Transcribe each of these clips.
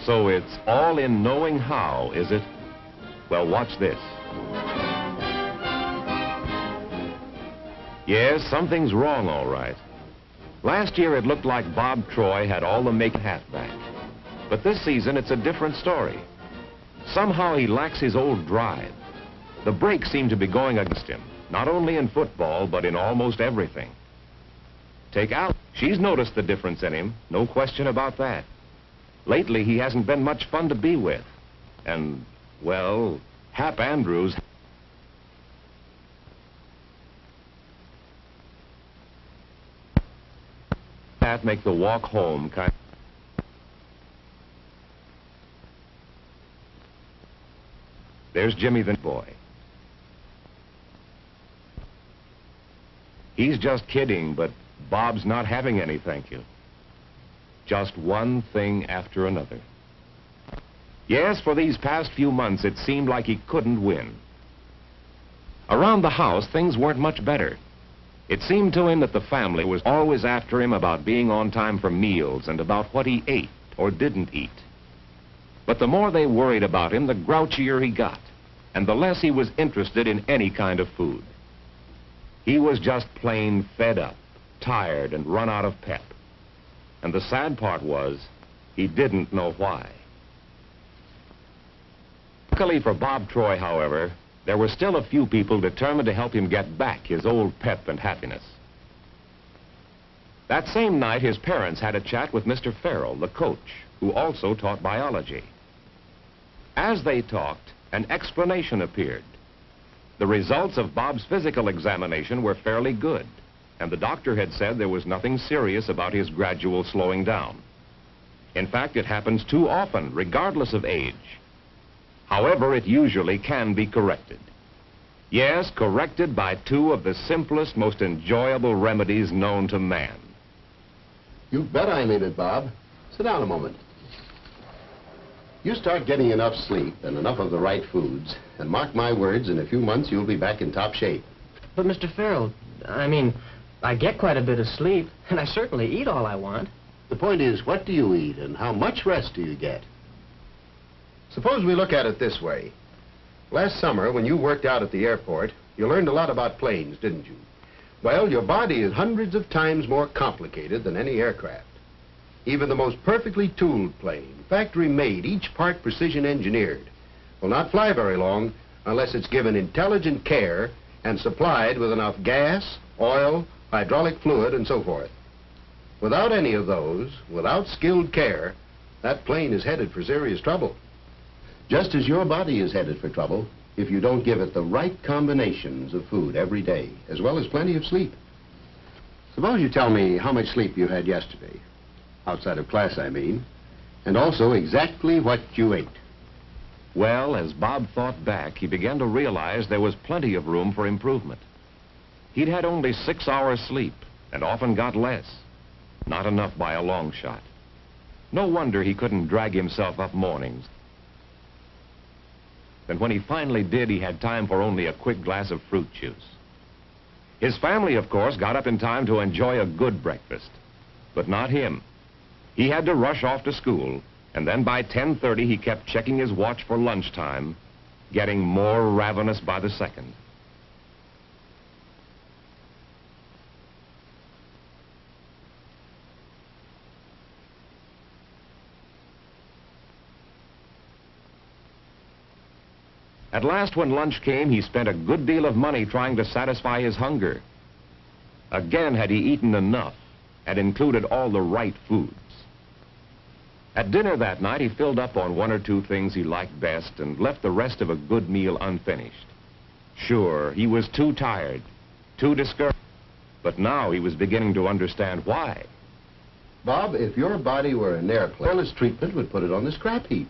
So it's all in knowing how, is it? Well, watch this. Yes, something's wrong, all right. Last year it looked like Bob Troy had all the make halfback. But this season it's a different story. Somehow he lacks his old drive. The brakes seem to be going against him, not only in football, but in almost everything. Take Al. She's noticed the difference in him, no question about that. Lately, he hasn't been much fun to be with. And, well, Hap Andrews... That make the walk home kind... There's Jimmy the boy. He's just kidding, but Bob's not having any, thank you. Just one thing after another. Yes, for these past few months, it seemed like he couldn't win. Around the house, things weren't much better. It seemed to him that the family was always after him about being on time for meals and about what he ate or didn't eat. But the more they worried about him, the grouchier he got, and the less he was interested in any kind of food. He was just plain fed up, tired, and run out of pep. And the sad part was, he didn't know why. Luckily for Bob Troy, however, there were still a few people determined to help him get back his old pep and happiness. That same night, his parents had a chat with Mr. Farrell, the coach, who also taught biology. As they talked, an explanation appeared. The results of Bob's physical examination were fairly good, and the doctor had said there was nothing serious about his gradual slowing down. In fact, it happens too often, regardless of age. However, it usually can be corrected. Yes, corrected by two of the simplest, most enjoyable remedies known to man. You bet I mean it, Bob. Sit down a moment. You start getting enough sleep and enough of the right foods, and mark my words, in a few months you'll be back in top shape. But, Mr. Farrell, I mean, I get quite a bit of sleep, and I certainly eat all I want. The point is, what do you eat, and how much rest do you get? Suppose we look at it this way. Last summer, when you worked out at the airport, you learned a lot about planes, didn't you? Well, your body is hundreds of times more complicated than any aircraft. Even the most perfectly tooled plane, factory-made, each part precision-engineered, will not fly very long unless it's given intelligent care and supplied with enough gas, oil, hydraulic fluid, and so forth. Without any of those, without skilled care, that plane is headed for serious trouble. Just as your body is headed for trouble if you don't give it the right combinations of food every day, as well as plenty of sleep. Suppose you tell me how much sleep you had yesterday. Outside of class, I mean. And also exactly what you ate. Well, as Bob thought back, he began to realize there was plenty of room for improvement. He'd had only 6 hours sleep, and often got less. Not enough by a long shot. No wonder he couldn't drag himself up mornings. And when he finally did, he had time for only a quick glass of fruit juice. His family, of course, got up in time to enjoy a good breakfast. But not him. He had to rush off to school, and then by 10:30 he kept checking his watch for lunchtime, getting more ravenous by the second. At last, when lunch came, he spent a good deal of money trying to satisfy his hunger. Again, had he eaten enough and included all the right foods? At dinner that night, he filled up on 1 or 2 things he liked best and left the rest of a good meal unfinished. Sure, he was too tired, too discouraged, but now he was beginning to understand why. Bob, if your body were an airplane, careless treatment would put it on the scrap heap.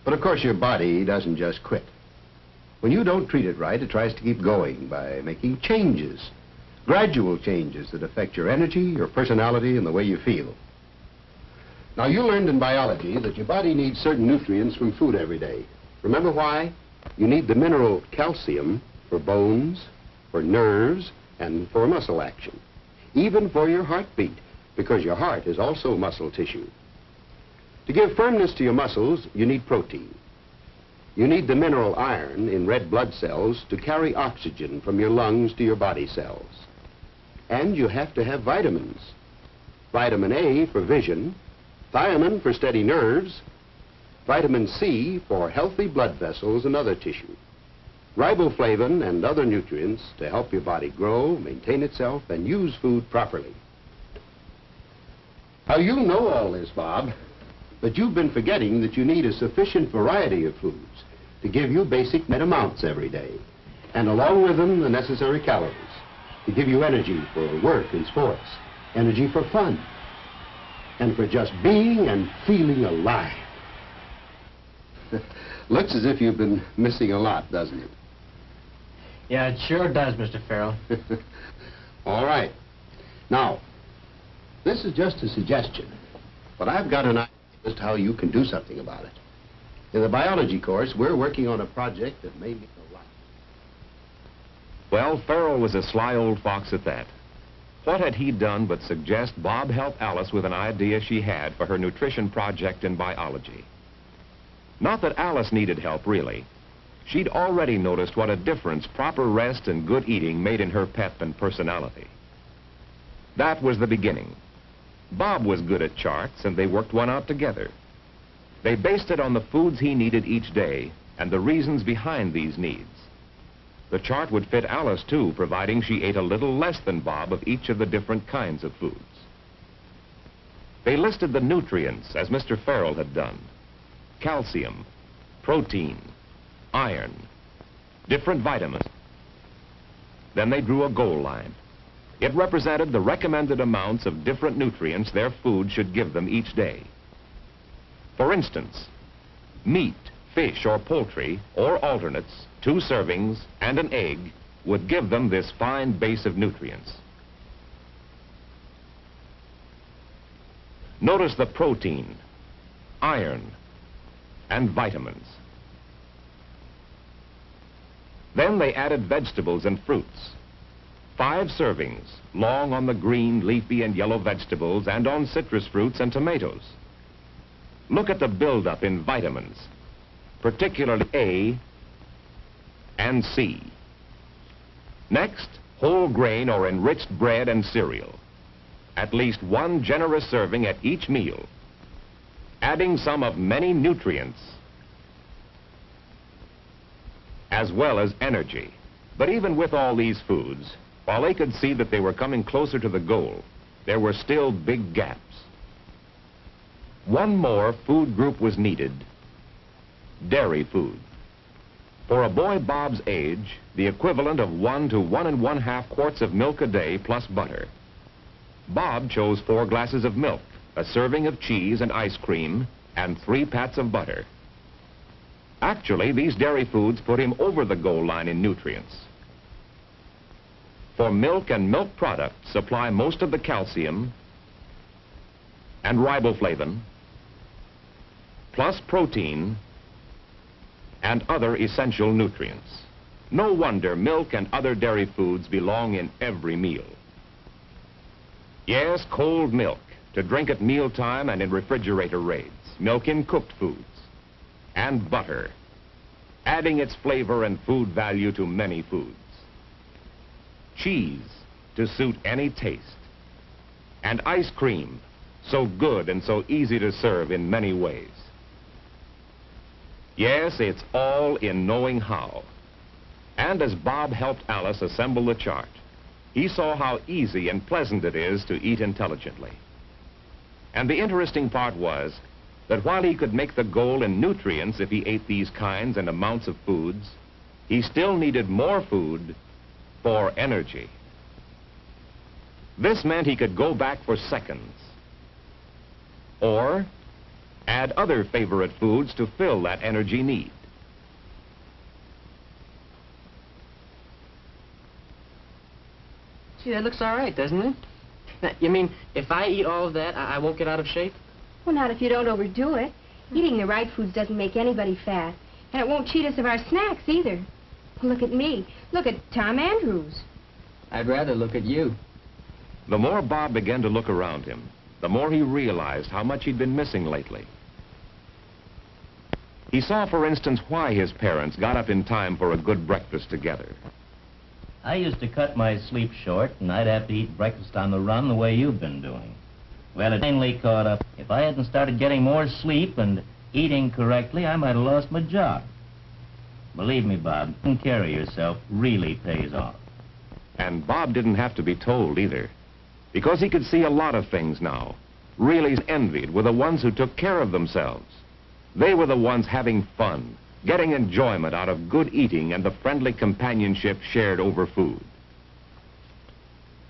But of course, your body doesn't just quit. When you don't treat it right, it tries to keep going by making changes, gradual changes that affect your energy, your personality, and the way you feel. Now, you learned in biology that your body needs certain nutrients from food every day. Remember why? You need the mineral calcium for bones, for nerves, and for muscle action. Even for your heartbeat, because your heart is also muscle tissue. To give firmness to your muscles, you need protein. You need the mineral iron in red blood cells to carry oxygen from your lungs to your body cells. And you have to have vitamins. Vitamin A for vision, thiamine for steady nerves, vitamin C for healthy blood vessels and other tissue, riboflavin and other nutrients to help your body grow, maintain itself, and use food properly. Now, you know all this, Bob, but you've been forgetting that you need a sufficient variety of foods to give you basic net amounts every day, and along with them, the necessary calories to give you energy for work and sports, energy for fun, and for just being and feeling alive. Looks as if you've been missing a lot, doesn't it? Yeah, it sure does, Mr. Farrell. All right. Now, this is just a suggestion, but I've got an idea as to how you can do something about it. In the biology course, we're working on a project that may mean a lot. Well, Farrell was a sly old fox at that. What had he done but suggest Bob help Alice with an idea she had for her nutrition project in biology? Not that Alice needed help, really. She'd already noticed what a difference proper rest and good eating made in her pep and personality. That was the beginning. Bob was good at charts, and they worked one out together. They based it on the foods he needed each day and the reasons behind these needs. The chart would fit Alice, too, providing she ate a little less than Bob of each of the different kinds of foods. They listed the nutrients, as Mr. Farrell had done: calcium, protein, iron, different vitamins. Then they drew a goal line. It represented the recommended amounts of different nutrients their food should give them each day. For instance, meat, fish, or poultry, or alternates, 2 servings, and an egg would give them this fine base of nutrients. Notice the protein, iron, and vitamins. Then they added vegetables and fruits. 5 servings, long on the green, leafy, and yellow vegetables and on citrus fruits and tomatoes. Look at the buildup in vitamins, particularly A and C. Next, whole grain or enriched bread and cereal. At least 1 generous serving at each meal, adding some of many nutrients as well as energy. But even with all these foods, while they could see that they were coming closer to the goal, there were still big gaps. One more food group was needed: dairy food. For a boy Bob's age, the equivalent of 1 to 1 1/2 quarts of milk a day plus butter. Bob chose 4 glasses of milk, a serving of cheese and ice cream, and 3 pats of butter. Actually, these dairy foods put him over the goal line in nutrients. For milk and milk products supply most of the calcium and riboflavin, plus protein and other essential nutrients. No wonder milk and other dairy foods belong in every meal. Yes, cold milk, to drink at mealtime and in refrigerator raids. Milk in cooked foods. And butter, adding its flavor and food value to many foods. Cheese, to suit any taste. And ice cream, so good and so easy to serve in many ways. Yes, it's all in knowing how. And as Bob helped Alice assemble the chart, he saw how easy and pleasant it is to eat intelligently. And the interesting part was that while he could make the goal in nutrients if he ate these kinds and amounts of foods, he still needed more food for energy. This meant he could go back for seconds, or add other favorite foods to fill that energy need. Gee, that looks all right, doesn't it? Now, you mean if I eat all of that, I won't get out of shape? Well, not if you don't overdo it. Eating the right foods doesn't make anybody fat, and it won't cheat us of our snacks either. Look at me. Look at Tom Andrews. I'd rather look at you. The more Bob began to look around him, the more he realized how much he'd been missing lately. He saw, for instance, why his parents got up in time for a good breakfast together. I used to cut my sleep short, and I'd have to eat breakfast on the run the way you've been doing. Well, it finally caught up. If I hadn't started getting more sleep and eating correctly, I might have lost my job. Believe me, Bob, taking care of yourself really pays off. And Bob didn't have to be told either, because he could see a lot of things now. Really envied were the ones who took care of themselves. They were the ones having fun, getting enjoyment out of good eating and the friendly companionship shared over food.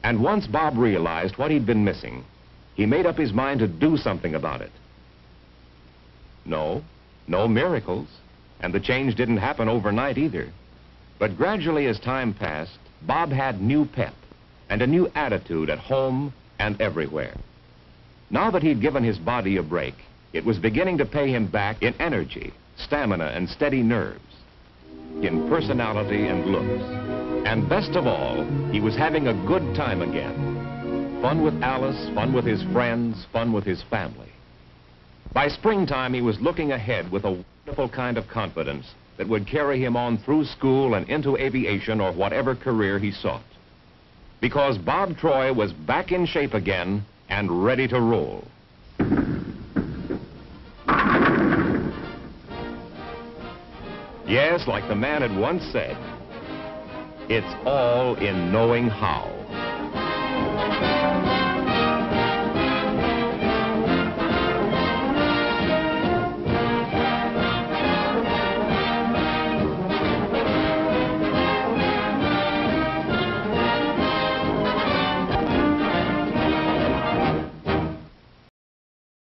And once Bob realized what he'd been missing, he made up his mind to do something about it. No miracles, and the change didn't happen overnight either. But gradually as time passed, Bob had new pep and a new attitude at home and everywhere. Now that he'd given his body a break, it was beginning to pay him back in energy, stamina, and steady nerves, in personality and looks. And best of all, he was having a good time again. Fun with Alice, fun with his friends, fun with his family. By springtime, he was looking ahead with a wonderful kind of confidence that would carry him on through school and into aviation or whatever career he sought. Because Bob Troy was back in shape again and ready to roll. Yes, like the man had once said, it's all in knowing how.